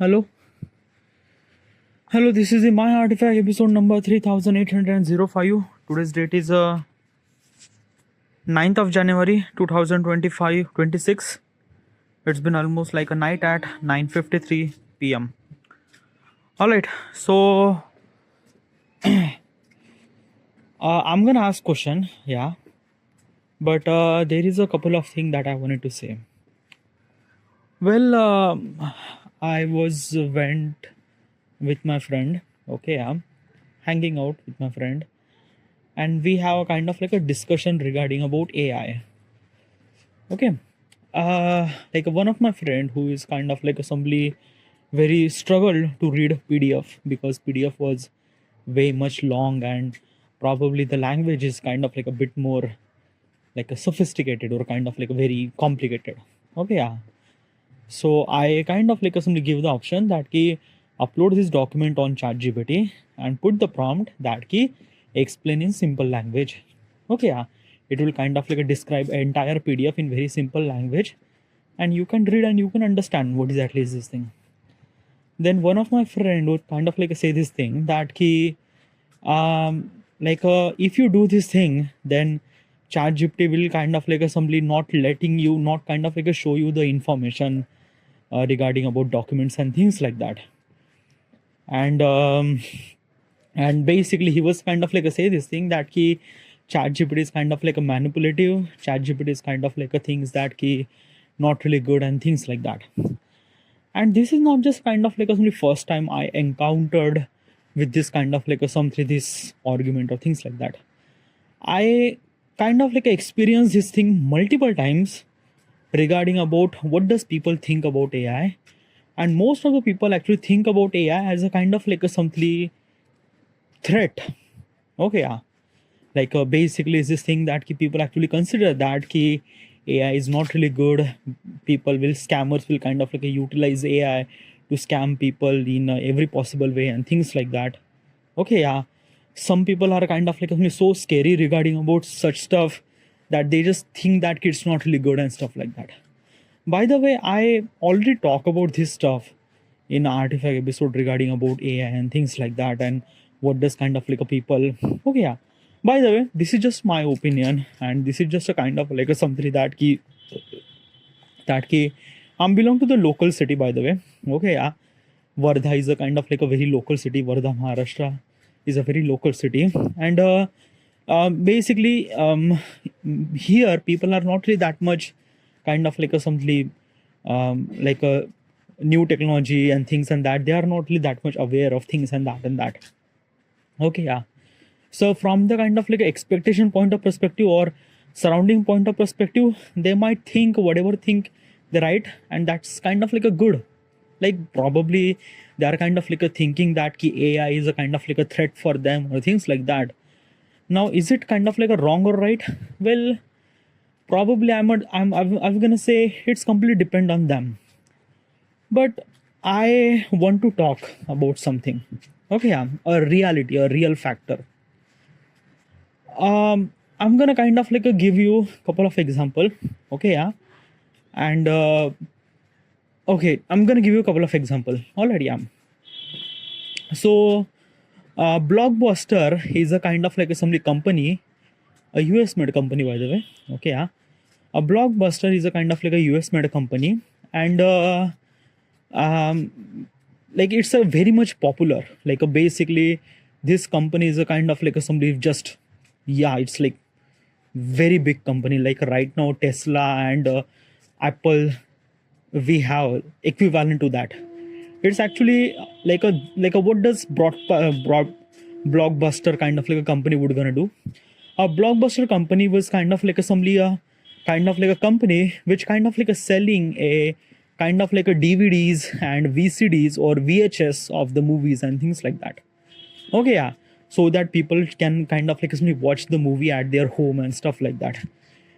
Hello. Hello, this is the My Artifact episode number 3805. Today's date is 9th of January 2025 26. It's been almost like a night at 9:53 p.m. Alright, so I'm gonna ask question, yeah. But there is a couple of things that I wanted to say. Well, I went with my friend, okay, yeah, hanging out with my friend, and we have a kind of like a discussion regarding about AI. Okay, like one of my friend who is kind of like a somebody very struggled to read PDF because PDF was way much long and probably the language is kind of like a bit more like a sophisticated or kind of like a very complicated. Okay, yeah. So I kind of like simply give the option that key upload this document on ChatGPT and put the prompt that key explain in simple language. Okay, yeah. It will kind of like describe an entire PDF in very simple language, and you can read and you can understand what exactly is this thing. Then one of my friend would kind of like say this thing that key if you do this thing, then ChatGPT will kind of like simply not letting you, not kind of like show you the information regarding about documents and things like that. And basically he was kind of like say this thing that key ChatGPT is kind of like a manipulative. ChatGPT is kind of like a things that key not really good and things like that. And this is not just kind of like a first time I encountered with this kind of like a something this argument or things like that. I kind of like experienced this thing multiple times regarding about what does people think about AI, and most of the people actually think about AI as a kind of like a something threat. Okay, yeah. Like basically is this thing that people actually consider that ki AI is not really good. People will scammers will kind of like utilize AI to scam people in every possible way and things like that. Okay, yeah. Some people are kind of like so scary regarding about such stuff that they just think that it's not really good and stuff like that. By the way, I already talk about this stuff in Artifact episode regarding about AI and things like that, and what does kind of like a people. Okay, yeah. By the way, this is just my opinion, and this is just a kind of like a something that I'm belong to the local city. By the way, okay, yeah. Wardha is a kind of like a very local city. Wardha, Maharashtra, is a very local city, and basically here people are not really that much kind of like a something like a new technology and things and that they are not really that much aware of things and that. Okay, yeah. So from the kind of like expectation point of perspective or surrounding point of perspective, they might think whatever think they right, and that's kind of like a good. Like probably they are kind of like a thinking that ki AI is a kind of like a threat for them or things like that. Now, is it kind of like a wrong or right? Well, probably I'm gonna say it's completely depend on them. But I want to talk about something. Okay, yeah, a reality, a real factor. I'm gonna kind of like give you a couple of example. Okay, yeah, and okay, I'm gonna give you a couple of example already. Yeah. So, Blockbuster is a kind of like a some company, a US made company by the way. Okay, yeah. A Blockbuster is a kind of like a US made company, and like it's a very much popular. Like basically, this company is a kind of like a somebody just yeah, it's like very big company. Like right now, Tesla and Apple, we have equivalent to that. It's actually like a what does Blockbuster kind of like a company would gonna do? A Blockbuster company was kind of like a somebody kind of like a company which kind of like a selling a kind of like a DVDs and VCDs or VHS of the movies and things like that. Okay, yeah. So that people can kind of like simply watch the movie at their home and stuff like that.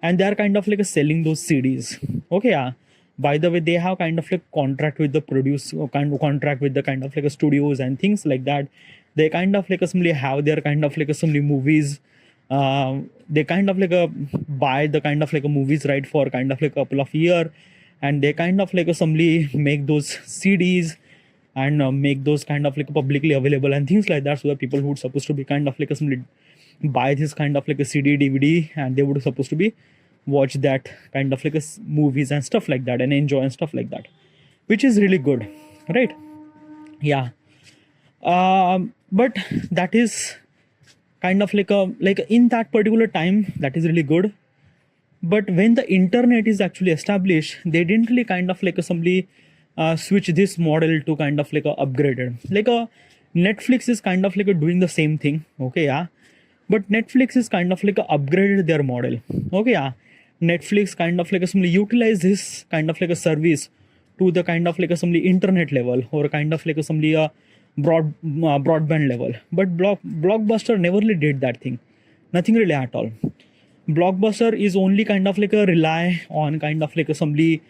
And they're kind of like selling those CDs. Okay, yeah. By the way, they have kind of like contract with the produce or kind of contract with the kind of like a studios and things like that. They kind of like simply have their kind of like simply movies. They kind of like buy the kind of like a movies right for kind of like a couple of year, and they kind of like simply make those CDs and make those kind of like publicly available and things like that, so that people who would supposed to be kind of like simply buy this kind of like a CD DVD, and they would supposed to be watch that kind of like movies and stuff like that and enjoy and stuff like that, which is really good, right? Yeah. But that is kind of like in that particular time, that is really good. But when the internet is actually established, they didn't really kind of like simply switch this model to kind of like upgraded. Like Netflix is kind of like doing the same thing, okay, yeah. But Netflix is kind of like upgraded their model, okay, yeah. Netflix kind of like simply utilize this kind of like a service to the kind of like simply internet level, or kind of like simply a broadband level. But Blockbuster never really did that thing, nothing really at all. Blockbuster is only kind of like a rely on kind of like assembly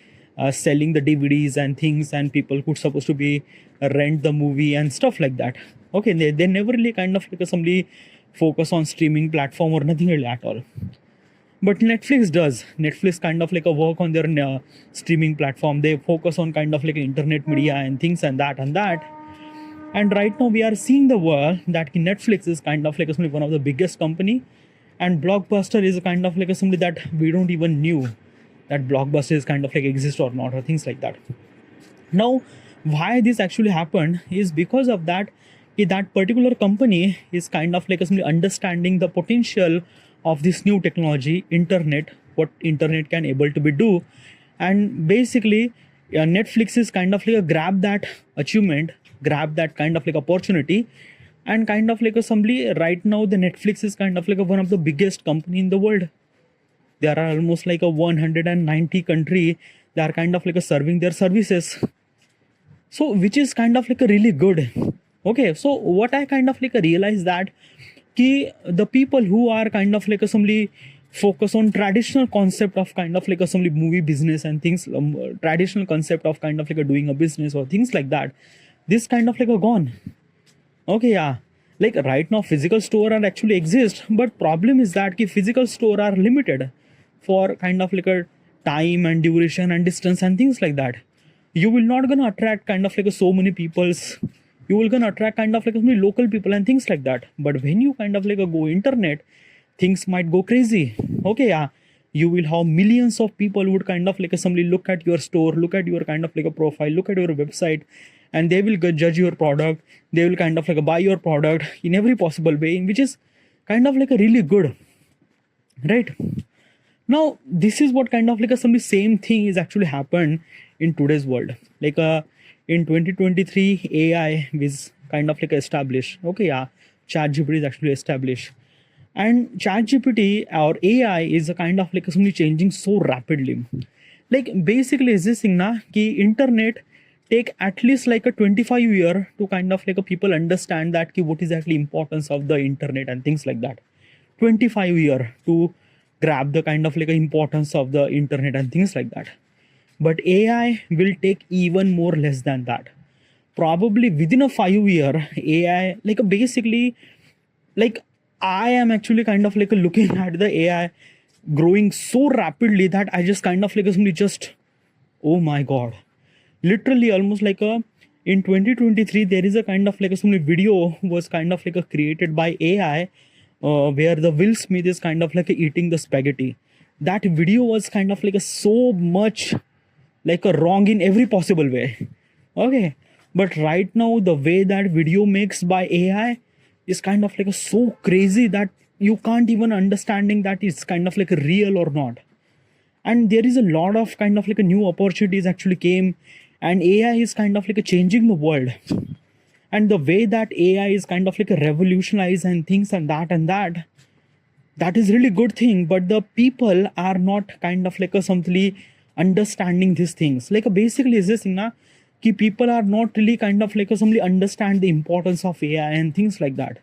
selling the DVDs and things, and people could supposed to be rent the movie and stuff like that. Okay, they never really kind of like assembly focus on streaming platform or nothing really at all. But Netflix does. Netflix kind of like a work on their streaming platform. They focus on kind of like internet media and things and that and that. And right now we are seeing the world that Netflix is kind of like one of the biggest company, and Blockbuster is kind of like something that we don't even knew that Blockbuster is kind of like exist or not, or things like that. Now, why this actually happened is because of that that particular company is kind of like understanding the potential of this new technology, internet, what internet can able to be do, and basically Netflix is kind of like grab that achievement, grab that kind of like opportunity, and kind of like assembly. Right now the Netflix is kind of like one of the biggest company in the world. There are almost like a 190 country they are kind of like serving their services, so which is kind of like a really good. Okay, so what I kind of like realize that the people who are kind of like assembly focus on traditional concept of kind of like assembly movie business and things, traditional concept of kind of like doing a business or things like that, this kind of like gone. Okay, yeah. Like right now physical store are actually exist, but problem is that physical store are limited for kind of like a time and duration and distance and things like that. You will not gonna attract kind of like so many peoples. You will gonna attract kind of like so many local people and things like that. But when you kind of like go internet, things might go crazy. Okay, yeah. You will have millions of people who would kind of like somebody look at your store, look at your kind of like a profile, look at your website, and they will judge your product. They will kind of like buy your product in every possible way, which is kind of like a really good, right? Now this is what kind of like some same thing is actually happened in today's world. Like in 2023 AI is kind of like established. Okay, yeah. ChatGPT is actually established, and ChatGPT or AI is a kind of like something changing so rapidly. Like basically is this thing na ki internet take at least like a 25 year to kind of like a people understand that ki what is actually importance of the internet and things like that. 25 year to grab the kind of like importance of the internet and things like that. But AI will take even more less than that. Probably within a 5 year, AI like basically like I am actually kind of like looking at the AI growing so rapidly that I just kind of like just, oh my god, literally almost like in 2023 there is a kind of like some video was kind of like created by AI where the Will Smith is kind of like eating the spaghetti. That video was kind of like so much like a wrong in every possible way. Okay, but right now the way that video makes by AI is kind of like so crazy that you can't even understanding that it's kind of like real or not. And there is a lot of kind of like a new opportunities actually came, and AI is kind of like changing the world. And the way that AI is kind of like revolutionize and things and that is really good thing. But the people are not kind of like something understanding these things. Like basically is this thing na ki people are not really kind of like something understand the importance of AI and things like that.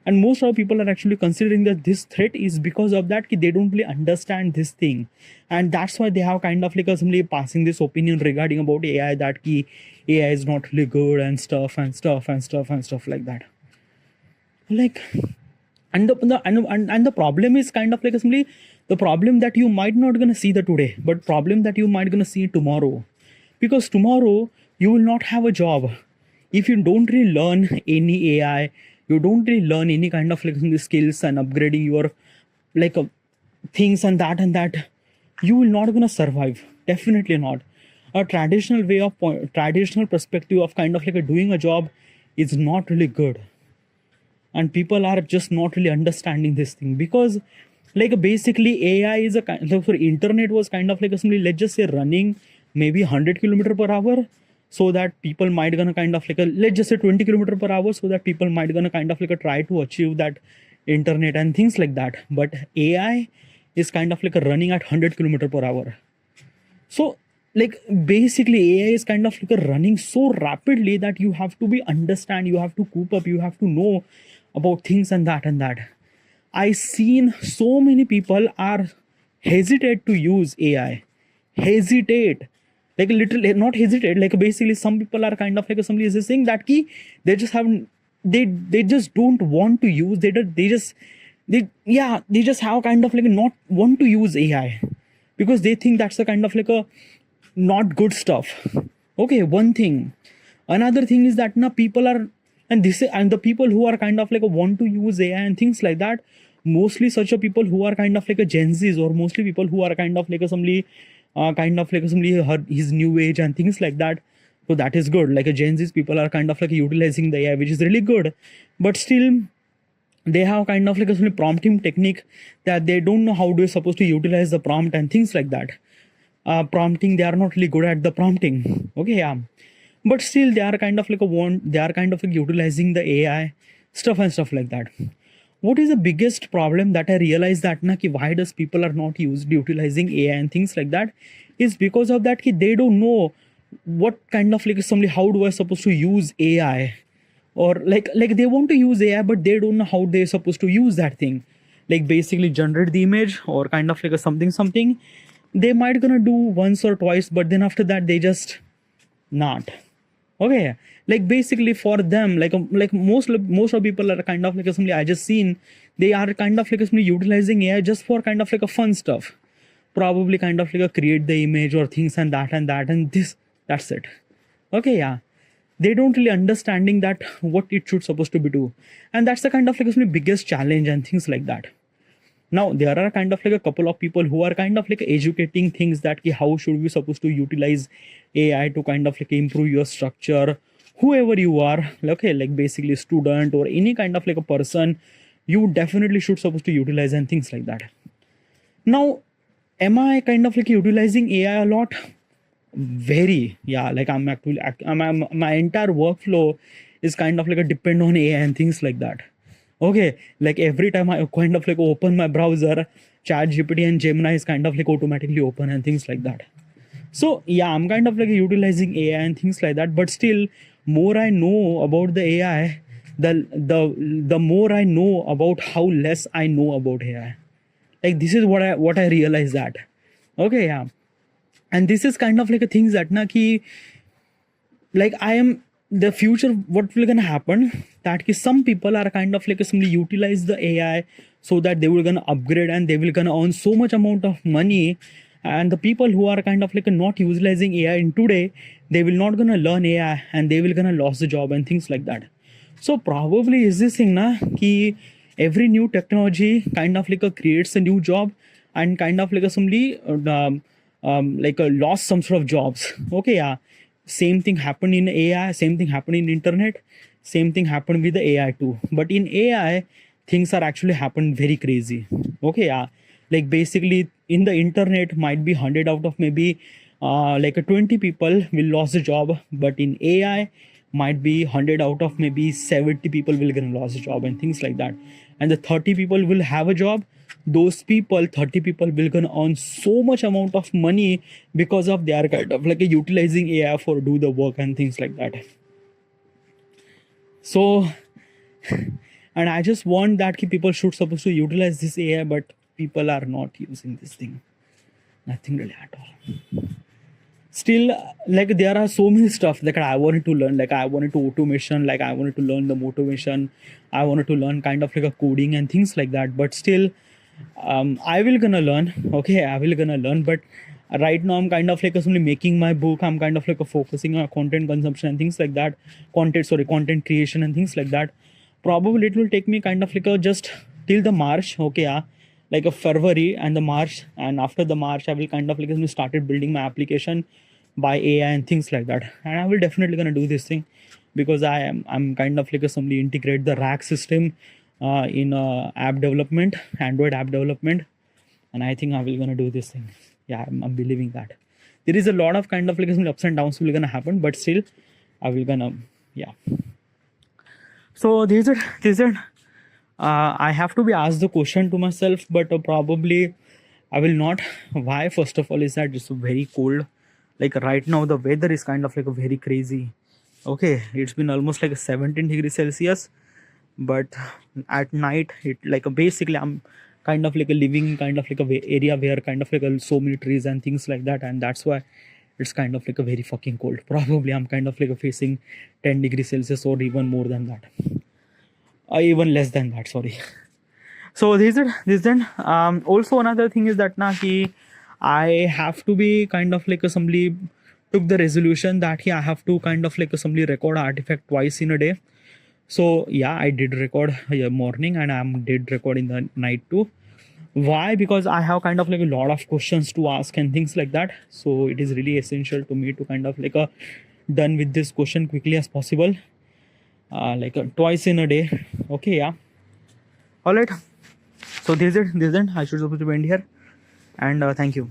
And most of people are actually considering that this threat is because of that ki they don't really understand this thing, and that's why they have kind of like somebody passing this opinion regarding about AI that ki AI is not really good and stuff and stuff and stuff and stuff like that. Like and the problem is kind of like somebody the problem that you might not gonna see the today, but problem that you might gonna see tomorrow, because tomorrow you will not have a job. if you don't really learn any AI, you don't really learn any kind of like the skills and upgrading your like things and that, you will not gonna survive. Definitely not. A traditional way of traditional perspective of kind of like doing a job is not really good, and people are just not really understanding this thing. Because like basically AI is a kind of, for internet was kind of like a simply, let's just say, running maybe 100 km/h, so that people might gonna kind of like let's just say 20 km/h, so that people might gonna kind of like try to achieve that internet and things like that. But AI is kind of like running at 100 km/h. So like basically AI is kind of like running so rapidly that you have to be understand, you have to cope up, you have to know about things and that. I seen so many people are hesitate to use AI. Hesitate. Like literally not hesitate. Like basically some people are kind of like somebody is saying that key, they just haven't, they just don't want to use, they just have kind of like not want to use AI, because they think that's a kind of like a not good stuff. Okay, one thing. Another thing is that now people are, and the people who are kind of like want to use AI and things like that, mostly such a people who are kind of like a Gen Zs, or mostly people who are kind of like a somebody kind of like somebody his new age and things like that. So that is good. Like a Gen Z's people are kind of like utilizing the AI, which is really good. But still they have kind of like a prompting technique that they don't know how they're supposed to utilize the prompt and things like that. Prompting, they are not really good at the prompting. Okay, yeah. But still they are kind of like they are kind of like utilizing the AI stuff and stuff like that. What is the biggest problem that I realized that why does people are not utilizing AI and things like that, is because of that they don't know what kind of like somebody, how do I supposed to use AI, or like they want to use AI but they don't know how they're supposed to use that thing. Like basically generate the image or kind of like a something they might gonna do once or twice, but then after that they just not. Okay, like basically for them, like most of people are kind of like somebody I just seen, they are kind of like somebody utilizing AI just for kind of like a fun stuff, probably kind of like a create the image or things and that and this, that's it. Okay, yeah, they don't really understanding that what it should supposed to be do, and that's the kind of like somebody biggest challenge and things like that. Now there are kind of like a couple of people who are kind of like educating things that how should we supposed to utilize AI to kind of like improve your structure. Whoever you are, okay, like basically student or any kind of like a person, you definitely should supposed to utilize and things like that. Now, am I kind of like utilizing AI a lot? Very, yeah. Like I'm actually, my entire workflow is kind of like a depend on AI and things like that. Okay, like every time I kind of like open my browser, ChatGPT and Gemini is kind of like automatically open and things like that. So yeah, I'm kind of like utilizing AI and things like that. But still, more I know about the AI, the more I know about how less I know about AI. Like this is what I realize that. Okay, yeah, and this is kind of like a things that ki, like I am the future, what will gonna happen that some people are kind of like simply utilize the AI so that they will gonna upgrade and they will gonna earn so much amount of money, and the people who are kind of like not utilizing AI in today, they will not gonna learn AI and they will gonna lose the job and things like that. So probably is this thing na ki every new technology kind of like creates a new job and kind of like somebody like lost some sort of jobs. Okay, yeah, same thing happened in AI, same thing happened in internet, same thing happened with the AI too. But in AI, things are actually happened very crazy. Okay, yeah, like basically in the internet might be 100 out of maybe like a 20 people will lose a job, but in AI might be 100 out of maybe 70 people will gonna lose a job and things like that. And the 30 people will have a job. Those people, 30 people will gonna earn so much amount of money because of they are kind of like utilizing AI for do the work and things like that. So and I just want that people should supposed to utilize this AI, but people are not using this thing. Nothing really at all. Still, like there are so many stuff like I wanted to learn. Like I wanted to automation, like I wanted to learn the motivation, I wanted to learn kind of like a coding and things like that. But still, I will gonna learn. Okay, I will gonna learn, but Right now I'm kind of like simply making my book. I'm kind of like focusing on content consumption and things like that, content creation and things like that. Probably it will take me kind of like a just till the March, okay, yeah, like a February and the March, and after the March I will kind of like started building my application by AI and things like that. And I will definitely gonna do this thing because I'm kind of like somebody integrate the rack system in app development, Android app development, and I think I will gonna do this thing. Yeah, I'm believing that there is a lot of kind of like some ups and downs will gonna happen, but still I will gonna, yeah. So these are I have to be asked the question to myself, but probably I will not. Why? First of all, is that it's very cold. Like right now, the weather is kind of like a very crazy. Okay, it's been almost like a 17 degrees Celsius, but at night it like a, basically I'm kind of like a living kind of like a area where kind of like so many trees and things like that, and that's why it's kind of like a very fucking cold. Probably I'm kind of like facing 10 degrees Celsius or even more than that, even less than that, sorry. So this then also another thing is that I have to be kind of like somebody took the resolution that I have to kind of like somebody record artifact twice in a day. So yeah, I did record morning and I did record in the night too. Why? Because I have kind of like a lot of questions to ask and things like that. So it is really essential to me to kind of like done with this question quickly as possible. Twice in a day. Okay, yeah. All right. So this is it. I should supposed to end here. And thank you.